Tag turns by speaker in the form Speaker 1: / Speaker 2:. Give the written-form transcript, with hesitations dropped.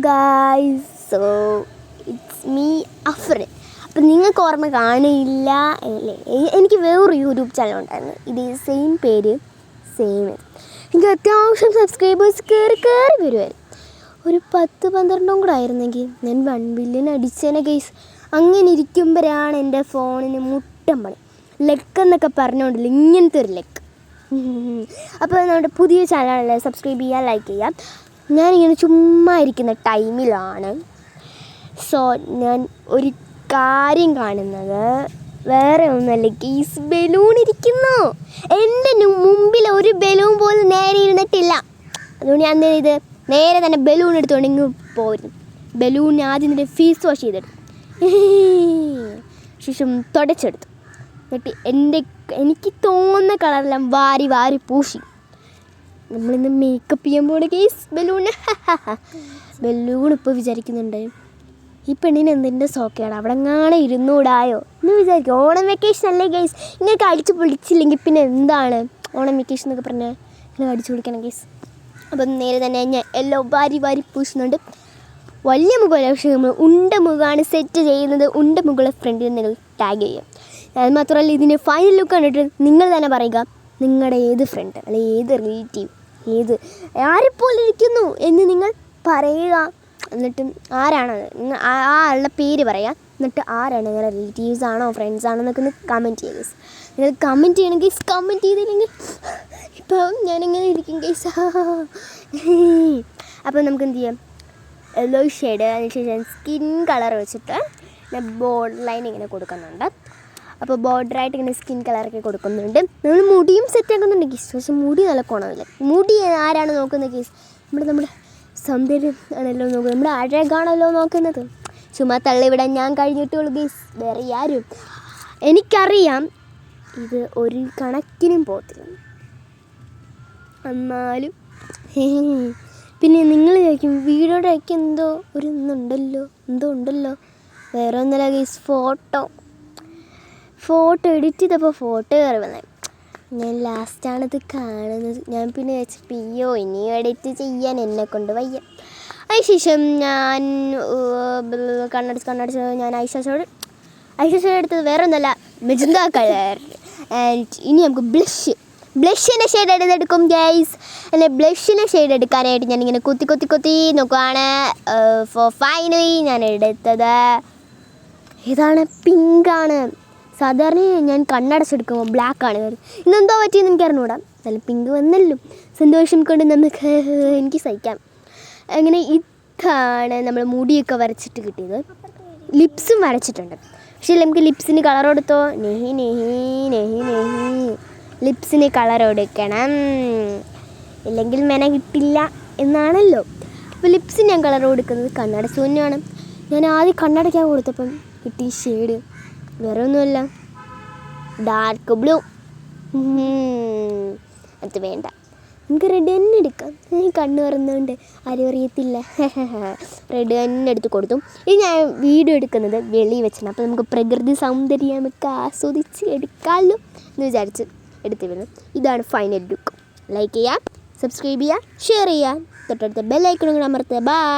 Speaker 1: Guys, so it's me Afrin. അപ്പം നിങ്ങൾക്ക് ഓർമ്മ കാണില്ല അല്ലേ? എനിക്ക് വേറൊരു യൂട്യൂബ് ചാനൽ ഉണ്ടായിരുന്നു, ഇത് സെയിം പേര് സെയിം. എനിക്ക് അത്യാവശ്യം സബ്സ്ക്രൈബേഴ്സ് കയറി വരുമായിരുന്നു. ഒരു 10-12 കൂടെ ആയിരുന്നെങ്കിൽ ഞാൻ 1 ബില്യൺ അടിച്ചേനെ ഗൈസ്. അങ്ങനെ ഇരിക്കുമ്പോഴാണ് എൻ്റെ ഫോണിന് മുട്ടം പണി. ലെക്ക് എന്നൊക്കെ പറഞ്ഞുകൊണ്ടില്ല, ഇങ്ങനത്തെ ഒരു ലെക്ക്. അപ്പോൾ നമ്മുടെ പുതിയ ചാനൽ സബ്സ്ക്രൈബ് ചെയ്യുക, ലൈക്ക് ചെയ്യുക. ഞാനിങ്ങനെ ചുമ്മാ ഇരിക്കുന്ന ടൈമിലാണ് ഞാൻ ഒരു കാര്യം കാണുന്നത്. വേറെ ഒന്നല്ല ഗൈസ്, ബലൂൺ ഇരിക്കുന്നു. എൻ്റെ മുമ്പിൽ ഒരു ബലൂൺ പോലും നേരെ ഇരുന്നിട്ടില്ല. അതുകൊണ്ട് ഞാൻ എന്ത് ചെയ്ത് നേരെ തന്നെ ബലൂൺ എടുത്തുകൊണ്ട് പോയിരുന്നു. ബലൂൺ ആദ്യം തന്നെ ഫേസ് വാഷ് ചെയ്തെടുത്തു, ശേഷം തുടച്ചെടുത്തു. എന്നിട്ട് എനിക്ക് തോന്നുന്ന കളറെല്ലാം വാരി പൂശി. നമ്മളിന്ന് മേക്കപ്പ് ചെയ്യുമ്പോൾ ഗൈസ് ബലൂൺ ഇപ്പോൾ വിചാരിക്കുന്നുണ്ട്, ഈ പെണ്ണിന് എന്തിൻ്റെ സോക്കയാണ്, അവിടെ എങ്ങാനും ഇരുന്നൂടായോ എന്ന് വിചാരിക്കും. ഓണം വെക്കേഷൻ അല്ലേ ഗൈസ്, ഇങ്ങനെ അടിച്ച് പൊളിച്ചില്ലെങ്കിൽ പിന്നെ എന്താണ് ഓണം വെക്കേഷൻ എന്നൊക്കെ പറഞ്ഞാൽ ഇങ്ങനെ അടിച്ചു പൊളിക്കണം ഗൈസ്. അപ്പം നേരെ തന്നെ ഞാൻ എല്ലാം വാരി പൂശുന്നുണ്ട്. വലിയ മുഖമല്ല, പക്ഷേ നമ്മൾ ഉണ്ട മുഖമാണ് സെറ്റ് ചെയ്യുന്നത്. ഉണ്ട മുഖമുള്ള ഫ്രണ്ടിൽ നിങ്ങൾ ടാഗ് ചെയ്യുക. അത് മാത്രമല്ല, ഇതിൻ്റെ ഫൈനൽ ലുക്ക് കണ്ടിട്ട് നിങ്ങൾ തന്നെ പറയുക നിങ്ങളുടെ ഏത് ഫ്രണ്ട് അല്ലെങ്കിൽ ഏത് റിലേറ്റീവ് ആരെപ്പോലെ ഇരിക്കുന്നു എന്ന് നിങ്ങൾ പറയുക. എന്നിട്ട് ആരാണത് ആ ആളുടെ പേര് പറയുക. എന്നിട്ട് ആരാണ് നിങ്ങളുടെ റിലേറ്റീവ്സ് ആണോ ഫ്രണ്ട്സ് ആണോ എന്നൊക്കെ ഒന്ന് കമൻറ്റ് ചെയ്യുക ഗൈസ്. നിങ്ങൾ കമൻറ്റ് ചെയ്യണം ഗൈസ്. കമൻറ്റ് ചെയ്തില്ലെങ്കിൽ ഇപ്പോൾ ഞാനിങ്ങനെ ഇരിക്കും ഗൈസ്. അപ്പോൾ നമുക്ക് എന്ത് ചെയ്യാം, യെല്ലോ ഷെയ്ഡ്, അതിനുശേഷം സ്കിൻ കളർ വെച്ചിട്ട് ബോർഡർ ലൈൻ ഇങ്ങനെ കൊടുക്കുന്നുണ്ട്. അപ്പോൾ ബോർഡറായിട്ട് ഇങ്ങനെ സ്കിൻ കളറൊക്കെ കൊടുക്കുന്നുണ്ട്. നമ്മൾ മുടിയും സെറ്റാക്കുന്നുണ്ട് ഗീസ്. പക്ഷേ മുടി നല്ല കോണമില്ല. മുടി ആരാണ് നോക്കുന്നത് ഗീസ്? നമ്മുടെ സൗന്ദര്യം ആണല്ലോ നോക്കുന്നത്, നമ്മുടെ അഴകാണല്ലോ നോക്കുന്നത്. ചുമ്മാ തള്ളിവിടാൻ ഞാൻ കഴിഞ്ഞിട്ടുള്ളൂ ഗീസ്, വേറെ ആരും. എനിക്കറിയാം ഇത് ഒരു കണക്കിനും പോകത്തില്ല, എന്നാലും പിന്നെ നിങ്ങൾ ചോദിക്കും വീഡിയോയുടെയൊക്കെ എന്തോ ഉണ്ടല്ലോ. വേറെ ഒന്നുമില്ല ഗൈസ്, ഫോട്ടോ എഡിറ്റ് ചെയ്തപ്പോൾ ഫോട്ടോ കയറി വന്നത്. ഞാൻ ലാസ്റ്റാണിത് കാണുന്നത്. ഞാൻ പിന്നെ വെച്ചപ്പോൾ ഇനിയും എഡിറ്റ് ചെയ്യാൻ എന്നെക്കൊണ്ട് വയ്യ. അതിനുശേഷം ഞാൻ കണ്ണടച്ച് ഞാൻ ഐഷാഷോട് എടുത്തത് വേറെ ഒന്നുമല്ല, മെജന്ത കളർ. ആൻഡ് ഇനി നമുക്ക് ബ്ലഷിൻ്റെ ഷെയ്ഡ് എടുക്കും ഗൈസ്. അല്ലെ, ബ്ലഷിൻ്റെ ഷെയ്ഡ് എടുക്കാനായിട്ട് ഞാനിങ്ങനെ കുത്തി നോക്കുവാണ്. ഫൈനലി ഞാൻ എടുത്തത് ഇതാണ്, പിങ്കാണ്. സാധാരണ ഞാൻ കണ്ണടച്ചെടുക്കുമ്പോൾ ബ്ലാക്കാണ് വരുന്നത്. ഇന്നെന്തോ പറ്റിയെന്ന് എനിക്ക് അറിഞ്ഞൂടാ. നല്ല പിങ്ക് വന്നല്ലോ, സന്തോഷം കൊണ്ട് എനിക്ക് സഹിക്കാം. അങ്ങനെ ഇതാണ് നമ്മൾ മുടിയൊക്കെ വരച്ചിട്ട് കിട്ടിയത്. ലിപ്സും വരച്ചിട്ടുണ്ട്. പക്ഷേ നമുക്ക് ലിപ്സിന് കളർ കൊടുത്തോ, നെഹി ലിപ്സിന് കളർ കൊടുക്കണം, ഇല്ലെങ്കിൽ മെന കിട്ടില്ല എന്നാണല്ലോ. അപ്പോൾ ലിപ്സിന് ഞാൻ കളർ കൊടുക്കുന്നത് കണ്ണടച്ച് തന്നെയാണ്. ഞാൻ ആദ്യം കണ്ണടയ്ക്കാൻ കൊടുത്തപ്പം കിട്ടിയ ഷെയ്ഡ് വേറെ ഒന്നുമല്ല, ഡാർക്ക് ബ്ലൂ. അത് വേണ്ട, നമുക്ക് റെഡ് തന്നെ എടുക്കാം. കണ്ണ് തുറന്നുകൊണ്ട് ആരും അറിയത്തില്ല. റെഡ് തന്നെ എടുത്ത് കൊടുത്തു. ഇത് ഞാൻ വീഡിയോ എടുക്കുന്നത് വെളിയിൽ വെച്ചാണ്. അപ്പോൾ നമുക്ക് പ്രകൃതി സൗന്ദര്യം നമുക്ക് ആസ്വദിച്ച് എടുക്കാമല്ലോ എന്ന് വിചാരിച്ച് എടുത്ത് വരുന്നത്. ഇതാണ് ഫൈനൽ ലുക്ക്. ലൈക്ക് ചെയ്യുക, സബ്സ്ക്രൈബ് ചെയ്യുക, ഷെയർ ചെയ്യുക, തൊട്ടടുത്ത ബെൽ ഐക്കൺ കൂടെ അമർത്തുക. ബൈ.